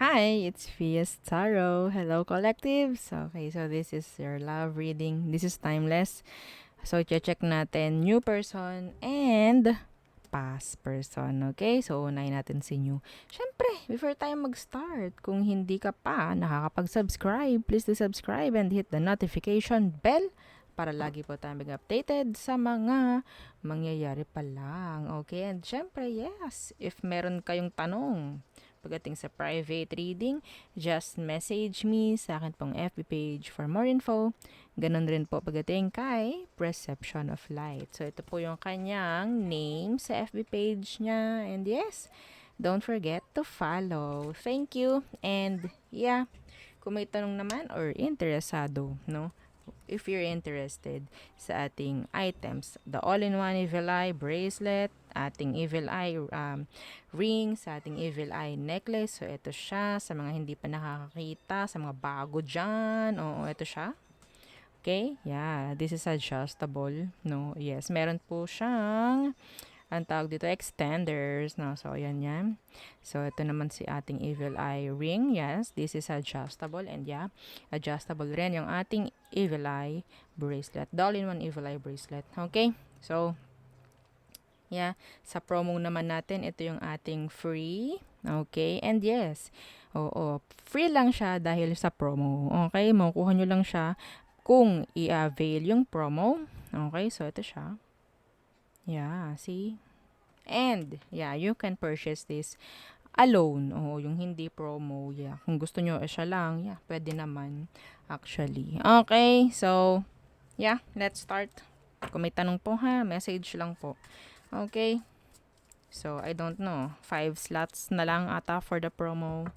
Hi, it's Fias Taro. Hello, collectives. Okay, so this is your love reading. This is timeless. So, check natin new person and past person. Okay, so unahin natin si new. Siyempre, before tayo mag-start, kung hindi ka pa nakakapag-subscribe, please do subscribe and hit the notification bell para lagi po tayong updated sa mga mangyayari pa lang. Okay, and syempre, yes, if meron kayong tanong pagdating sa private reading, just message me sa akin pong FB page for more info. Ganon rin po pagdating kay Perception of Light. So, ito po yung kanyang name sa FB page niya. And yes, don't forget to follow. Thank you. And yeah, kung may tanong naman or interesado, no? If you're interested sa ating items, the all-in-one Evil Eye bracelet, ating Evil Eye ring, sa ating Evil Eye necklace. So, ito siya sa mga hindi pa nakakakita, sa mga bago dyan. Oo, ito siya. Okay? Yeah, this is adjustable. No, yes, meron po siyang ang tawag dito extenders, no. So ayan yan. So ito naman si ating Evil Eye ring. Yes, this is adjustable and yeah, adjustable rin yung ating Evil Eye bracelet. All-in-one Evil Eye bracelet. Okay? So yeah, sa promo naman natin, ito yung ating free. Okay? And yes, oo, free lang siya dahil sa promo. Okay? Makukuha nyo lang siya kung i-avail yung promo. Okay? So, ito siya. Yeah, see? And, yeah, you can purchase this alone. Oo, yung hindi promo. Yeah, kung gusto nyo siya lang, yeah, pwede naman. Actually. Okay, so, yeah, let's start. Kung may tanong po ha, message lang po. Okay. So, I don't know. 5 slots na lang ata for the promo.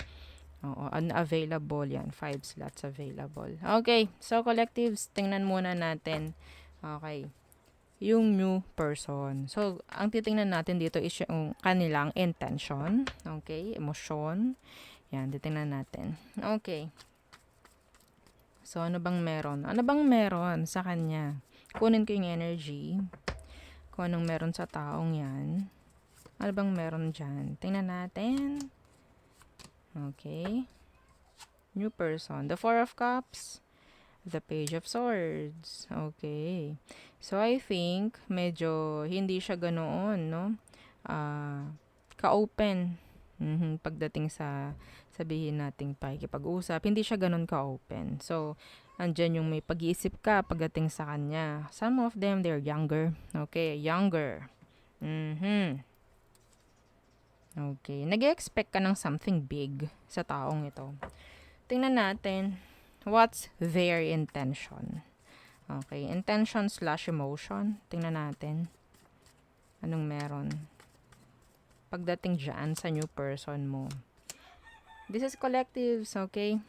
Oo, unavailable yan. 5 slots available. Okay. So, collectives, tingnan muna natin. Okay. Yung new person. So, ang titingnan natin dito is yung kanilang intention. Okay. Emosyon. Yan, titingnan natin. Okay. So, ano bang meron? Ano bang meron sa kanya? Kunin ko yung energy. Kung anong meron sa taong yan. Ano bang meron dyan? Tingnan natin. Okay. New person. The Four of Cups. The Page of Swords. Okay. So, I think, medyo hindi siya ganoon, no? Ka-open. Pagdating sa sabihin nating pakikipag-usap, hindi siya ganun ka-open. So, andyan yung may pag-iisip ka pagdating sa kanya. Some of them, they're younger. Okay, younger. Okay. Nag-expect ka ng something big sa taong ito. Tingnan natin, what's their intention? Okay. Intention / emotion. Tingnan natin. Anong meron? Pagdating dyan sa new person mo. This is collectives, okay?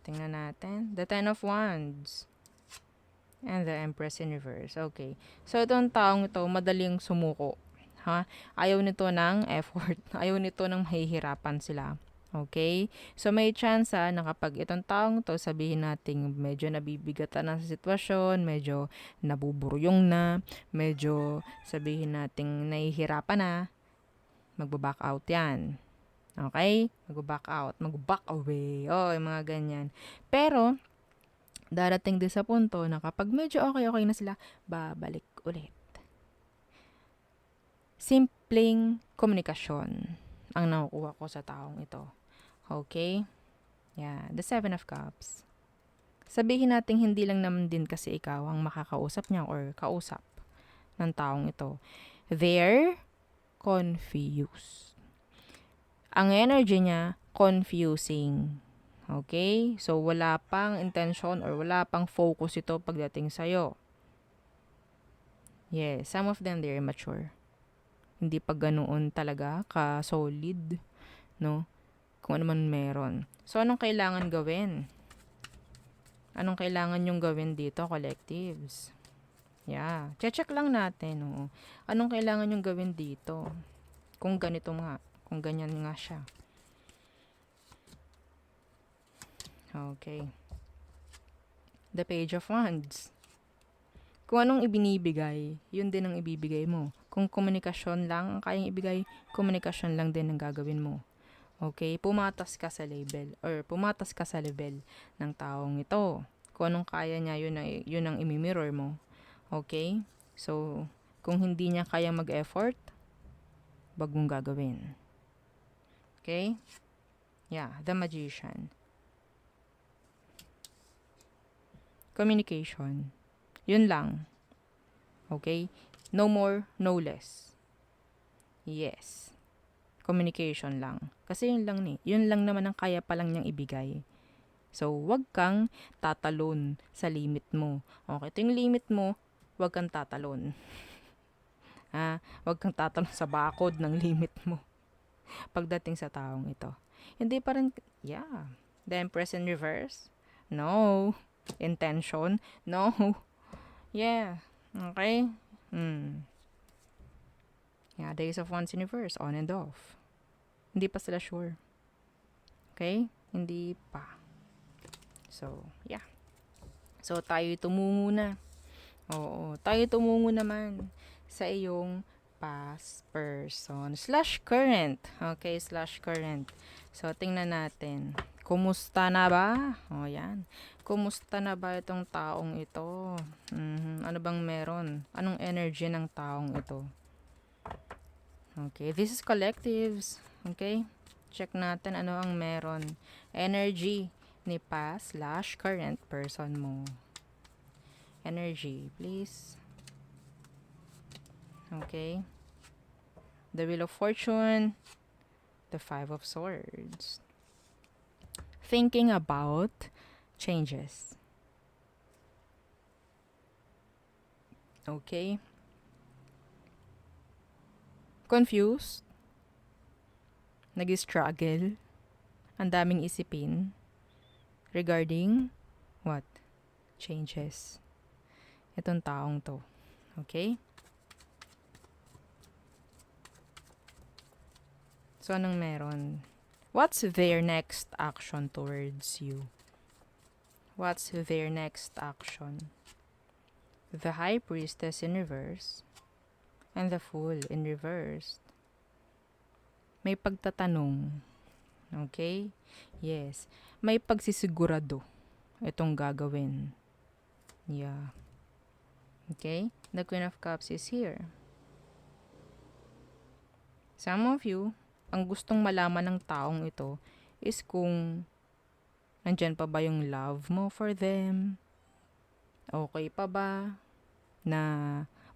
Tingnan natin. The Ten of Wands. And the Empress in reverse. Okay. So, itong taong ito, madaling sumuko. Ha? Ayaw nito ng effort. Ayaw nito ng mahihirapan sila. Okay? So, may chance na kapag itong taong to, sabihin natin medyo nabibigatan na sa sitwasyon, medyo nabuburyong na, medyo sabihin natin nahihirapan na, magbaback out yan. Okay? Magbaback out. Magback away. Oh, yung mga ganyan. Pero, darating din sa punto na kapag medyo okay na sila, babalik ulit. Simpleng komunikasyon ang nakukuha ko sa taong ito. Okay? Yeah, the Seven of Cups. Sabihin natin hindi lang naman din kasi ikaw ang makakausap niya or kausap ng taong ito. They're confused. Ang energy niya, confusing. Okay? So, wala pang intention or wala pang focus ito pagdating sa'yo. Yes, some of them, they're immature. Hindi pa ganoon talaga ka-solid, no? Kung ano man meron. So, anong kailangan gawin? Anong kailangan yung gawin dito, collectives? Yeah. Check lang natin, no? Anong kailangan yung gawin dito? Kung ganito nga. Kung ganyan nga siya. Okay. The Page of Wands. Kung anong ibinibigay, yun din ang ibibigay mo. Kung komunikasyon lang ang kayang ibigay, komunikasyon lang din ang gagawin mo. Okay? Pumatas ka sa label or pumatas ka sa level ng taong ito. Kung anong kaya niya, yun ang imimirror mo. Okay? So, kung hindi niya kaya mag-effort, wag mong gagawin. Okay? Yeah, the magician. Communication. Yun lang. Okay? No more, no less. Yes. Communication lang. Kasi yun lang ni. Yun lang naman ang kaya pa lang niyang ibigay. So, wag kang tatalon sa limit mo. Okay, ito yung limit mo, wag kang tatalon. Wag kang tatalon sa bakod ng limit mo pagdating sa taong ito. Hindi pa rin, yeah. The Empress in reverse? No. Intention? No. Yeah. Okay? Yeah, Days of Wands in reverse, on and off. Hindi pa sila sure. Okay? Hindi pa. So, yeah. So, tayo tumungo na. Oo, tayo tumungo naman sa iyong past person slash current. Okay, slash current. So, tingnan natin. Kumusta na ba? O, yan. Kumusta na ba itong taong ito? Ano bang meron? Anong energy ng taong ito? Okay, this is collectives. Okay? Check natin ano ang meron. Energy ni past slash current person mo. Energy, please. Okay. The Wheel of Fortune. The Five of Swords. Thinking about changes. Okay. Confused. Nag-struggle. Ang daming isipin. Regarding what? Changes. Itong taong to. Okay? So, anong meron? What's their next action towards you? What's their next action? The High Priestess in reverse and the Fool in reverse. May pagtatanong. Okay? Yes. May pagsisigurado itong gagawin. Yeah. Okay? The Queen of Cups is here. Some of you, ang gustong malaman ng taong ito is kung nandyan pa ba yung love mo for them? Okay pa ba na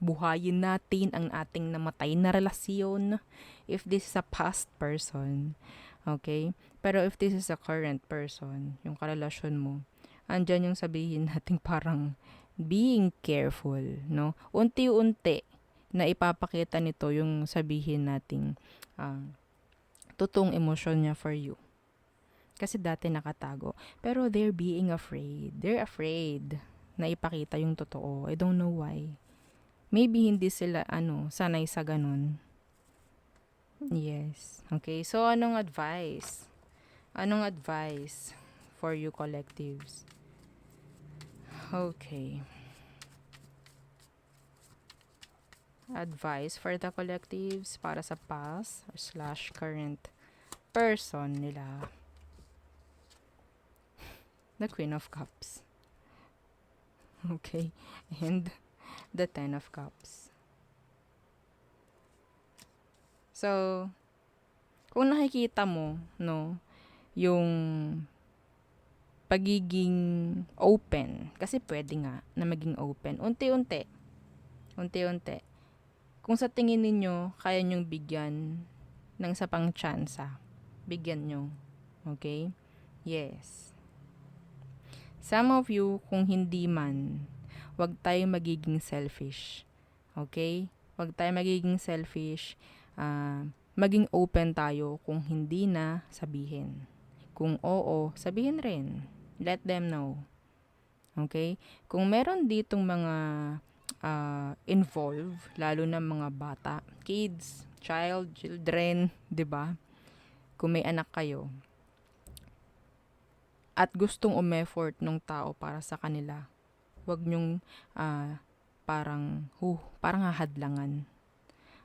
buhayin natin ang ating namatay na relasyon? If this is a past person, okay? Pero if this is a current person, yung karelasyon mo, andyan yung sabihin natin parang being careful, no? Unti-unti na ipapakita nito yung sabihin nating totoong emosyon niya for you. Kasi dati nakatago. Pero they're being afraid. They're afraid na ipakita yung totoo. I don't know why. Maybe hindi sila, sanay sa ganun. Yes. Okay, so anong advice? Anong advice for you collectives? Okay. Advice for the collectives para sa past slash current person nila. The Queen of Cups. Okay. And the Ten of Cups. So, kung nakikita mo, no, yung pagiging open, kasi pwede nga na maging open, unti-unti. Kung sa tingin ninyo, kaya nyong bigyan ng isa pang tsansa, bigyan nyo. Okay? Yes. Some of you, kung hindi man, wag tayo magiging selfish. Okay? Wag tayo magiging selfish. Maging open tayo kung hindi na sabihin. Kung oo, sabihin rin. Let them know. Okay? Kung meron ditong mga involved, lalo na mga bata, kids, children, 'di ba? Kung may anak kayo at gustong umeffort ng tao para sa kanila, wag nyong parang hahadlangan.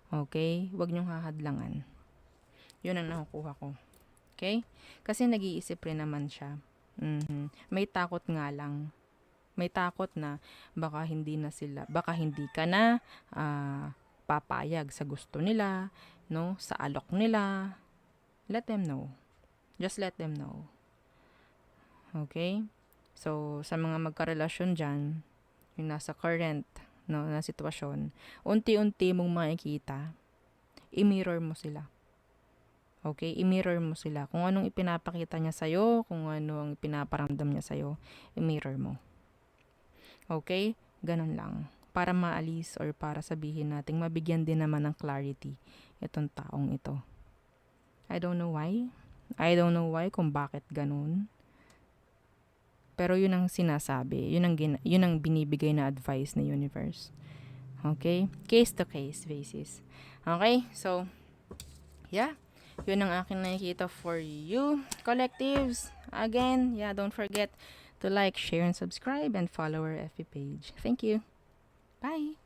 Okay? Wag nyong hahadlangan. 'Yun ang nakukuha ko. Okay? Kasi nag-iisip rin naman siya. May takot nga lang. May takot na baka hindi ka na papayag sa gusto nila, no? Sa alok nila. Let them know. Just let them know. Okay? So, sa mga magkarelasyon dyan, yung nasa current, no, na sitwasyon, unti-unti mong makikita, i-mirror mo sila. Okay? I-mirror mo sila. Kung anong ipinapakita niya sa'yo, kung ano ang pinaparamdam niya sa'yo, i-mirror mo. Okay? Ganun lang. Para maalis or para sabihin nating mabigyan din naman ng clarity itong taong ito. I don't know why. I don't know why kung bakit ganun. Pero yun ang sinasabi. Yun ang binibigay na advice ng universe. Okay? Case to case basis. Okay? So, yeah. Yun ang aking nakikita for you, collectives. Again, yeah, don't forget to like, share, and subscribe, and follow our FB page. Thank you. Bye!